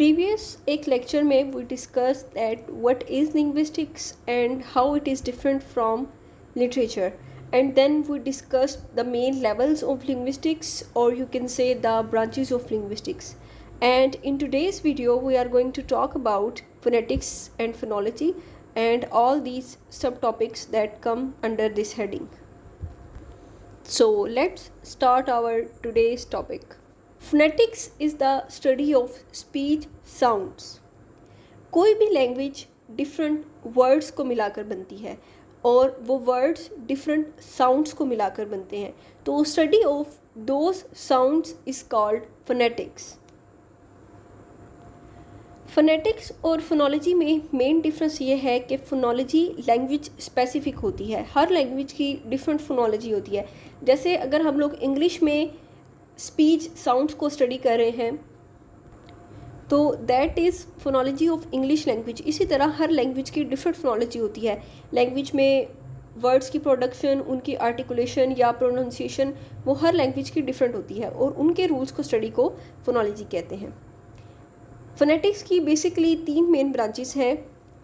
Previous एक lecture में we discuss that what is linguistics and how it is different from literature, and then we discussed the main levels of linguistics, or you can say the branches of linguistics. And in today's video we are going to talk about phonetics and phonology and all these subtopics that come under this heading. So let's start our today's topic. Phonetics is the study of speech sounds. कोई भी language different words को मिलाकर बनती है और वो words different sounds को मिलाकर बनते हैं, तो study of those sounds is called phonetics. Phonetics और फोनोलॉजी में मेन डिफरेंस ये है कि फोनोलॉजी लैंग्वेज स्पेसिफिक होती है, हर लैंग्वेज की डिफरेंट फोनोलॉजी होती है. जैसे अगर हम लोग इंग्लिश में स्पीच साउंड्स को स्टडी कर रहे हैं तो that is phonology of English language. इसी तरह हर लैंग्वेज की डिफरेंट फोनोलॉजी होती है. लैंग्वेज में वर्ड्स की प्रोडक्शन, उनकी आर्टिकुलेशन या प्रोनाउंसिएशन, वो हर लैंग्वेज की डिफरेंट होती है और उनके रूल्स को स्टडी को फोनोलॉजी कहते हैं. फोनेटिक्स की बेसिकली 3 मेन ब्रांचेस हैं.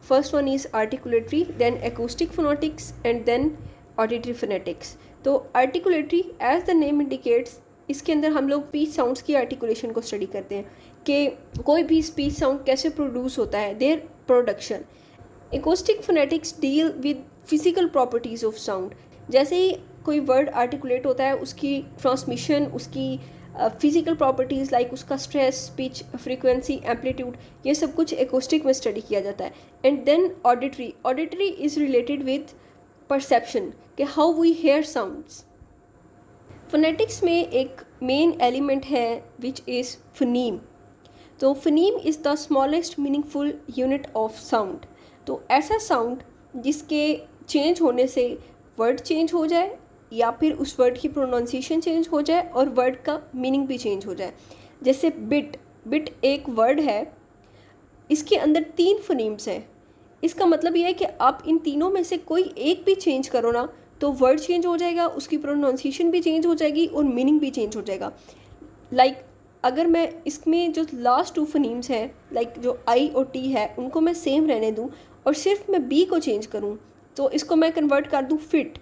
First one is articulatory, then acoustic phonetics and then auditory phonetics. तो articulatory as the name indicates, इसके अंदर हम लोग स्पीच साउंड्स की आर्टिकुलेशन को स्टडी करते हैं कि कोई भी स्पीच साउंड कैसे प्रोड्यूस होता है, their production. Acoustic phonetics deal with physical properties of sound. जैसे ही कोई वर्ड आर्टिकुलेट होता है उसकी ट्रांसमिशन, उसकी फिजिकल प्रॉपर्टीज़ लाइक उसका स्ट्रेस, पिच, फ्रीक्वेंसी, एम्पलीट्यूड, ये सब कुछ एकॉस्टिक में स्टडी किया जाता है. And then auditory. Auditory is related with perception, कि how we hear sounds. Phonetics में एक मेन एलिमेंट है विच इज़ फोनीम. तो phoneme is the smallest meaningful unit of sound. तो ऐसा साउंड जिसके चेंज होने से वर्ड चेंज हो जाए या फिर उस वर्ड की प्रोनाउंसिएशन चेंज हो जाए और वर्ड का मीनिंग भी चेंज हो जाए. जैसे बिट. बिट एक वर्ड है, इसके अंदर 3 फोनीम्स हैं. इसका मतलब यह है कि आप इन तीनों में से कोई एक भी चेंज करो ना तो वर्ड चेंज हो जाएगा, उसकी प्रोनाउंसिएशन भी चेंज हो जाएगी और मीनिंग भी चेंज हो जाएगा. लाइक अगर मैं इसमें जो लास्ट 2 फोनीम्स हैं, लाइक जो आई और टी है, उनको मैं सेम रहने दूं और सिर्फ मैं बी को चेंज करूं तो इसको मैं कन्वर्ट कर दूं फिट.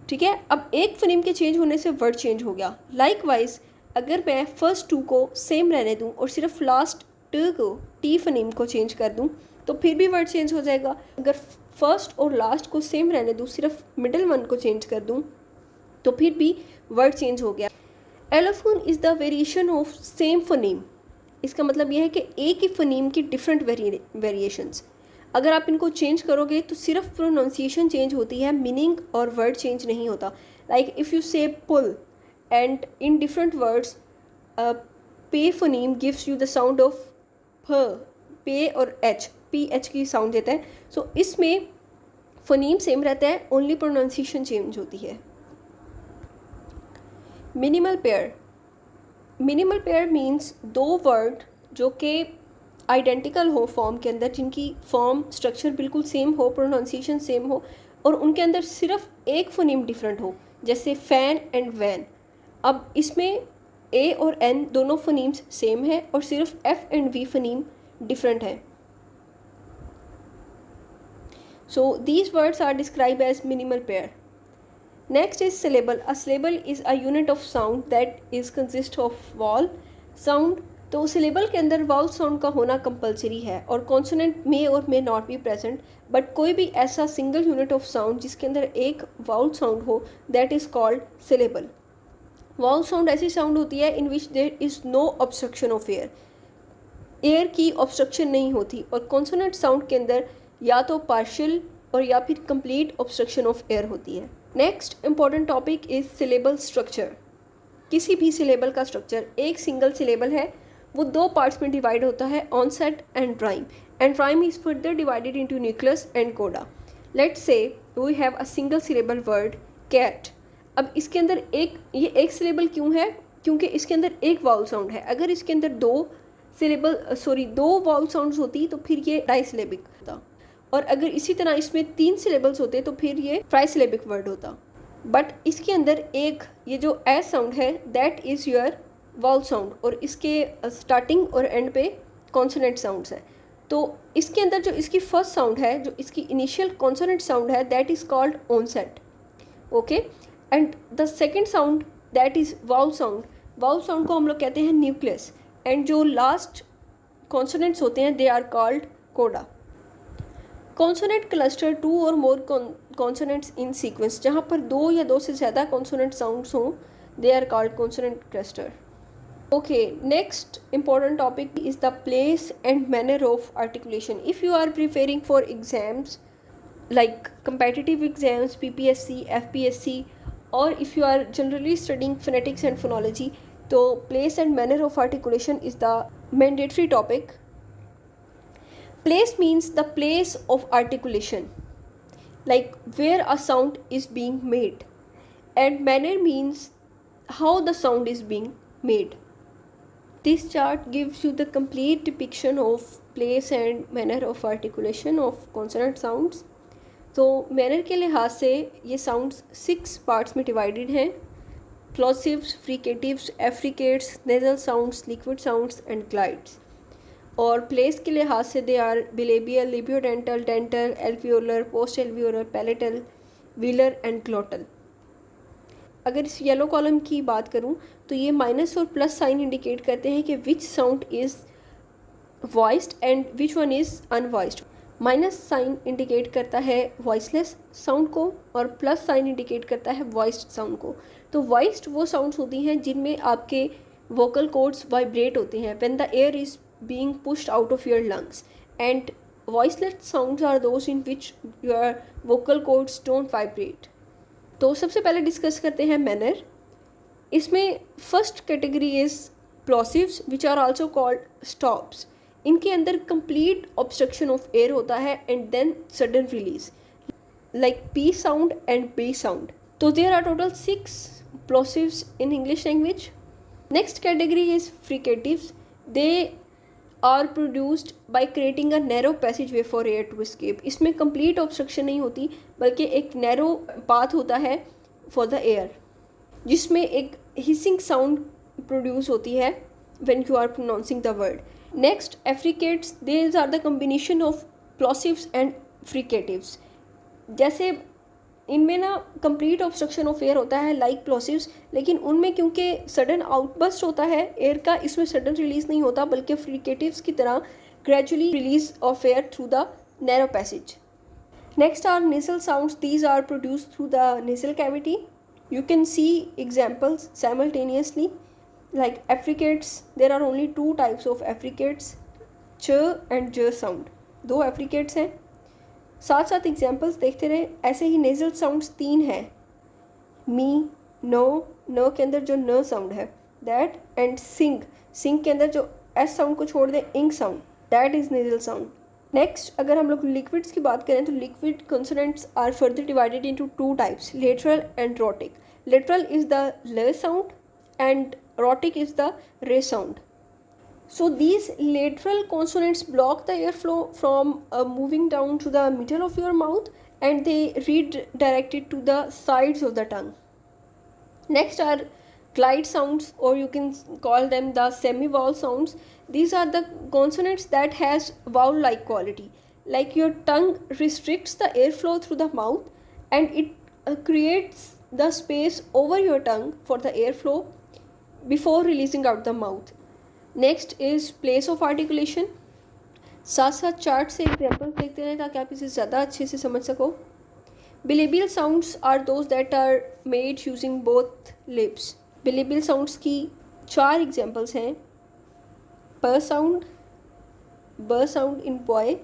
ठीक है, अब एक फोनीम के चेंज होने से वर्ड चेंज हो गया. लाइकवाइज अगर मैं फर्स्ट 2 को सेम रहने दूं और सिर्फ लास्ट ट को, टी फोनीम को चेंज कर दूं तो फिर भी वर्ड चेंज हो जाएगा. अगर फर्स्ट और लास्ट को सेम रहने दूं, सिर्फ मिडिल वन को चेंज कर दूं तो फिर भी वर्ड चेंज हो गया. Allophone is the variation of same phoneme. इसका मतलब यह है कि एक ही फोनीम की डिफरेंट वेरिएशंस. अगर आप इनको चेंज करोगे तो सिर्फ प्रोनाउंसिएशन चेंज होती है, मीनिंग और वर्ड चेंज नहीं होता. लाइक इफ़ यू से pull and in different words, पे phoneme gives you the sound of फ. पे और एच, पी एच की साउंड देता है. सो इसमें फोनीम सेम रहता है, ओनली प्रोनाउंसिएशन चेंज होती है. Minimal pair. Minimal pair means 2 word जो कि आइडेंटिकल हो फॉर्म के अंदर, जिनकी फॉर्म स्ट्रक्चर बिल्कुल सेम हो, प्रोनाउंसिएशन सेम हो और उनके अंदर सिर्फ एक फोनीम डिफरेंट हो. जैसे फैन एंड वैन. अब इसमें ए और एन दोनों फोनीम्स सेम हैं और सिर्फ F and V phoneme different है. So these words are described as minimal pair. Next is syllable. A syllable is a unit of sound that is consist of vowel sound. तो syllable के अंदर vowel sound का होना compulsory है और consonant may और may not be present, but कोई भी ऐसा single unit of sound जिसके अंदर एक vowel sound हो, that is called syllable. Vowel sound ऐसी sound होती है in which there is no obstruction of air. Air की ऑब्स्ट्रक्शन नहीं होती. और कॉन्सोनेंट साउंड के अंदर या तो पार्शियल और या फिर कंप्लीट ऑब्स्ट्रक्शन ऑफ एयर होती है. Next important topic is syllable structure. किसी भी सिलेबल का स्ट्रक्चर, एक सिंगल सिलेबल है, वो 2 पार्ट्स में डिवाइड होता है, onset and rhyme. And rhyme is further divided into nucleus and coda. Let's say we have a single syllable word cat. अब इसके अंदर ये एक सिलेबल क्यों है? क्योंकि इसके अंदर एक वाउल साउंड है. अगर इसके अंदर 2 वाउल साउंड्स होती तो फिर ये डाइसिलेबिक होता, और अगर इसी तरह इसमें 3 सिलेबल्स होते तो फिर ये ट्राइसिलेबिक वर्ड होता. बट इसके अंदर एक ये जो एस साउंड है that is your vowel sound, और इसके स्टार्टिंग और एंड पे कॉन्सोनेंट साउंड्स हैं। तो इसके अंदर जो इसकी फर्स्ट साउंड है, जो इसकी इनिशियल कॉन्सोनेंट साउंड है, that is called onset, okay. And the second sound that is vowel sound. Vowel sound को हम लोग कहते हैं न्यूक्लियस। एंड जो लास्ट कॉन्सोनेंट्स होते हैं they are called coda. Consonant cluster two और मोर कॉन्सोनेंट्स इन सीक्वेंस, जहाँ पर दो या दो से ज़्यादा कॉन्सोनेंट साउंड्स हों, they are called consonant cluster. Okay, next important topic is the place and manner of articulation. If you are preparing for exams like competitive exams, PPSC, FPSC, or if you are generally studying phonetics and phonology, so place and manner of articulation is the mandatory topic. Place means the place of articulation, like where a sound is being made, and manner means how the sound is being made. This chart gives you the complete depiction of place and manner of articulation of consonant sounds. तो manner के लिहाज से ये sounds 6 parts में divided हैं: plosives, fricatives, affricates, nasal sounds, liquid sounds and glides. और place के लिहाज से they are bilabial, labiodental, dental, alveolar, post-alveolar, palatal, velar and glottal. अगर इस येलो कॉलम की बात करूं तो ये माइनस और प्लस साइन इंडिकेट करते हैं कि which sound is voiced and which one is unvoiced. Minus sign indicate करता है वॉइसलेस साउंड को और प्लस साइन इंडिकेट करता है वॉइस्ड साउंड को। तो वॉइस्ड वो साउंड्स होती हैं जिनमें आपके वोकल कॉर्ड्स वाइब्रेट होते हैं when the air is being pushed out of your lungs, and voiceless sounds are those in which your vocal cords don't vibrate. तो सबसे पहले डिस्कस करते हैं मैनर। इसमें first category is plosives which are also called stops. इनके अंदर complete obstruction of air होता है and then sudden release, like P sound and B sound. तो there are total 6 plosives in English language. Next category is fricatives. They are produced by creating a narrow passage way for air to escape. इसमें complete obstruction नहीं होती बल्कि एक narrow path होता है for the air, जिसमें एक hissing sound produce होती है when you are pronouncing the word. Next affricates. These are the combination of plosives and fricatives. जैसे इनमें ना कंप्लीट ऑब्स्ट्रक्शन ऑफ एयर होता है लाइक प्लॉसिव्स, लेकिन उनमें क्योंकि सडन आउटबर्स्ट होता है एयर का, इसमें सडन रिलीज नहीं होता बल्कि फ्रिकेटिव्स की तरह gradually release of air through the narrow passage. Next are nasal sounds. These are produced through the nasal cavity. You can see examples simultaneously like affricates. There are only 2 types of affricates, ch and j sound. 2 affricates हैं। साथ साथ examples देखते रहे। ऐसे ही nasal sounds 3 हैं, मी, no, न के अंदर जो न साउंड है दैट, एंड सिंग, सिंग के अंदर जो एस साउंड को छोड़ दें ing sound, that is nasal sound. Next अगर हम लोग लिक्विड्स की बात करें तो liquid consonants are further divided into 2 types, lateral and rotic. Lateral is the ल sound and rotic is the रे sound. So these lateral consonants block the airflow from moving down to the middle of your mouth, and they redirect it to the sides of the tongue. Next are glide sounds, or you can call them the semi-vowel sounds. These are the consonants that has vowel-like quality. Like your tongue restricts the airflow through the mouth, and it creates the space over your tongue for the airflow before releasing out the mouth. Next is place of articulation. साथ साथ chart से example देखते हैं ताकि आप इसे ज़्यादा अच्छे से समझ सको। Bilabial sounds are those that are made using both lips. Bilabial sounds की 4 एग्जाम्पल्स हैं, प साउंड, ब sound in boy,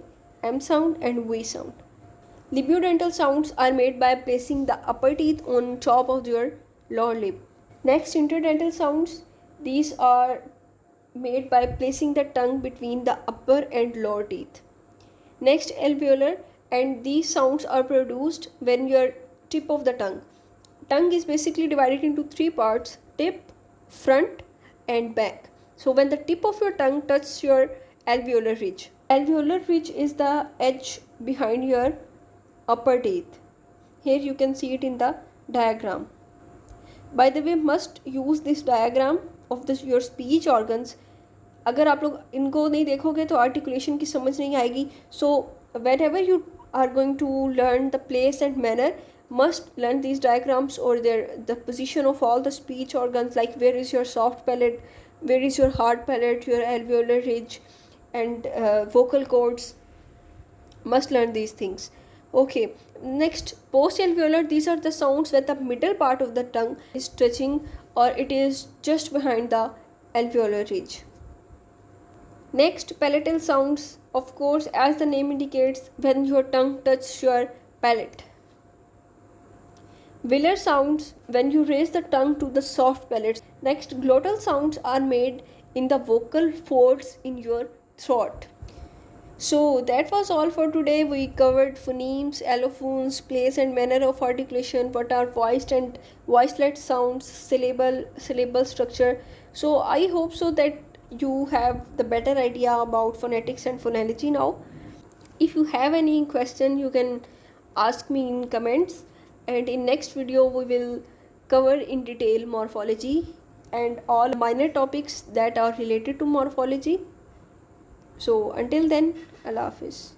M sound and V sound. Labiodental sounds are made by placing the upper teeth on top of your lower lip. Next interdental sounds, these are made by placing the tongue between the upper and lower teeth. Next alveolar, and these sounds are produced when your tip of the tongue. Tongue is basically divided into 3 parts: tip, front and back. So when the tip of your tongue touches your alveolar ridge. Alveolar ridge is the edge behind your upper teeth. Here you can see it in the diagram. By the way, must use this diagram of your speech organs अगर आप लोग इनको नहीं देखोगे तो articulation की समझ नहीं आएगी. सो whenever you are going to learn the place and manner, must learn these diagrams or the position of all the speech organs, like where is your soft palate, where is your hard palate, your alveolar ridge, and vocal cords. Must learn these things. Okay, next, post alveolar, these are the sounds where the middle part of the tongue is touching or it is just behind the alveolar ridge. Next, palatal sounds, of course, as the name indicates, when your tongue touches your palate. Velar sounds, when you raise the tongue to the soft palate. Next, glottal sounds are made in the vocal folds in your throat. So that was all for today. We covered phonemes, allophones, place and manner of articulation, what are voiced and voicelet sounds, syllable structure. So I hope so that you have the better idea about phonetics and phonology now. If you have any question, you can ask me in comments, and in next video we will cover in detail morphology and all minor topics that are related to morphology. So until then, Allah Hafiz.